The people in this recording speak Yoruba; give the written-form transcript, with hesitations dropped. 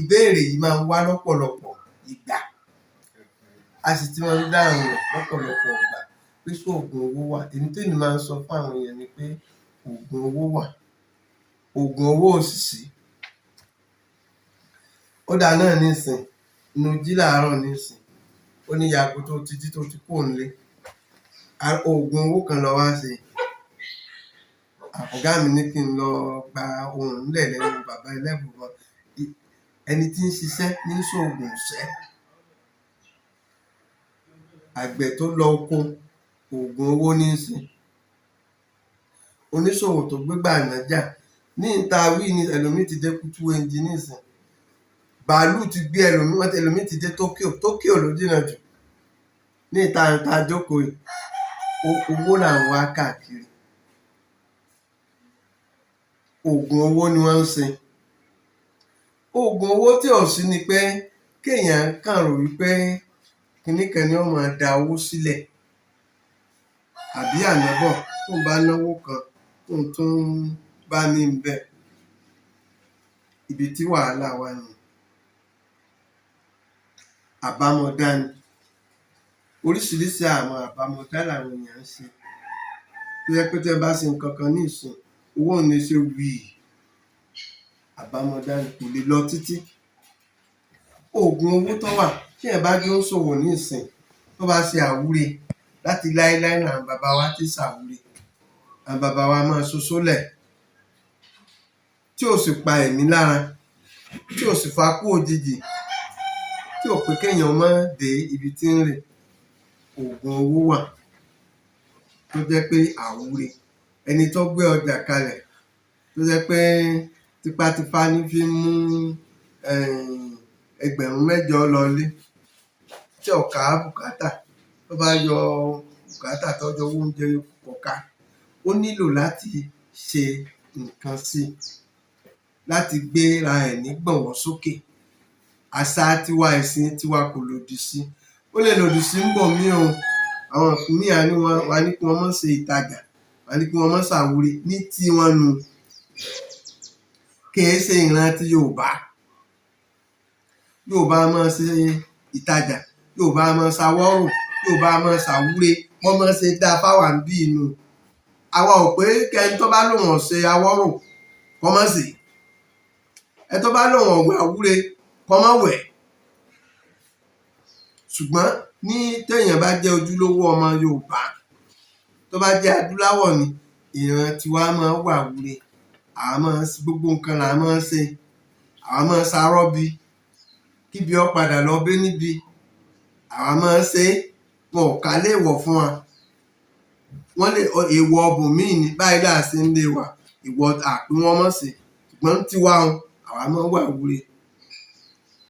Ìbéèrè yìí máa ń wá lọ́pọ̀lọpọ̀ ìgbà, a sì ti máa ń dáhùn rẹ̀ lọ́pọ̀lọpọ̀ ìgbà pé ṣé oògùn owó wà. Èmi tí èmi máa ń sọ fún àwọn èèyàn ni pé oògùn owó wà, oògùn owó ò sì sí. Ó dáa náà nísìn, inú jí làárọ̀ nísìn, ó ní yàgò tó ti jí tó ti kúrò nílé, oògùn owó kan lọ wá ṣe. Ọ̀gá mi ní kí n lọ gba ohun nílẹ̀ lẹ́nu bàbá Ẹlẹbuibọn. Ẹni tí ń ṣiṣẹ́ ní ṣoògùn ìṣẹ́, àgbẹ̀ tó lọ oko, oògùn owó ní í ṣe. Oníṣòwò tó gbégbá ìnájà ní ìta wí ni ẹlòmíì ti dé kútú ẹnjì nísìn. Bàálù ti gbé ẹlòmíì ti dé Tókíò ló jìnnà jù. Ní ìta jókòó yìí, owó là ń wá káàkiri. Oògùn owó ni wọ́n ń ṣe. Oògùn owó tí ò sí ni pé kéèyàn kàn rò wípé kinní kan ni ó máa da owó sílẹ̀, àbí ànábọ̀ tó ń bá náwó kan tó ń tún bá ní bẹ̀. Ibi tí wàhálà wà ní àbámọ̀dá ni. Oríṣiríṣi àwọn àbámọ̀dá làwọn èèyàn ń ṣe. Tó jẹ́ pé tí ẹ bá ṣe nǹkan kan ní ìsìn, owó ò ní ṣe wì. Àbámọ̀dá ni, kò lè lọ títí. Oògùn owó tó wà, tí ẹ bá jẹ́ ó ṣòwò ní ìsìn, tó bá ṣe àwúre láti láéláé náà, àwọn bàbá wa ti ṣàwúre. Àwọn bàbá wa máa ṣoṣólẹ̀ tí ò sì pa ẹ̀mí lára, tí ò sì fa kú òjijì, tí ò pé kéèyàn má dé ibi tí ń rè. Oògùn owó wà tó jẹ́ pé àwúre. Ẹni tó gbé ọjà kalẹ̀ tó jẹ́ pé tipátipá ní fi mú ẹgbẹ̀rún 8 lọlé, tí ò ká bùkátà, tó bá yọ bùkátà tọ́jú owó oúnjẹ kọ̀ọ̀ká, ó nílò láti ṣe nǹkan sí i, láti gbéra ẹ̀ ní gbọ̀nwọ́ sókè. Àṣà tiwa, ẹ̀sìn tiwa kò lòdì sí. Ó lè lòdì sí ń bọ̀ mí o. Àwọn míì á ní wọ́n ní kí wọ́n má ṣe ìtajà, wọ́n ní kí wọ́n má ṣàwúre ní tiwọn nu. Kì í ṣe ìran ti Yorùbá. Yorùbá máa ṣe ìtajà, Yorùbá máa ṣàwọ́rò, Yorùbá máa ṣàwúre, wọ́n máa ṣe dá fáwà ń bí inú. Àwa ò pé kẹ́ni tó bá lòun ò ṣe àwọ́rò kọ́ má ṣe. Ẹ tó bá lòun ò wẹ̀ àwúre kọ́ má wẹ̀. Ṣùgbọ́n ní téèyàn bá jẹ́ ojúlówó ọmọ Yorùbá, tó bá jẹ́ adúláwọ̀ ni, ìran tiwa máa wà àwúre. Àwa máa ń ṣe gbogbo nǹkan là máa ń ṣe. Àwa máa ń ṣarọ́bí kíbi ó padà lọ bé níbi. Àwa máa ń ṣe, wọn ò ká léèwọ̀ fún wa. Wọ́n lè èèwọ̀ ọbòmíì ní báyìí là ṣe ń lé wa, èèwọ̀ àpé wọ́n má ṣe. Ṣùgbọ́n tiwa o, àwa máa wà àwúre.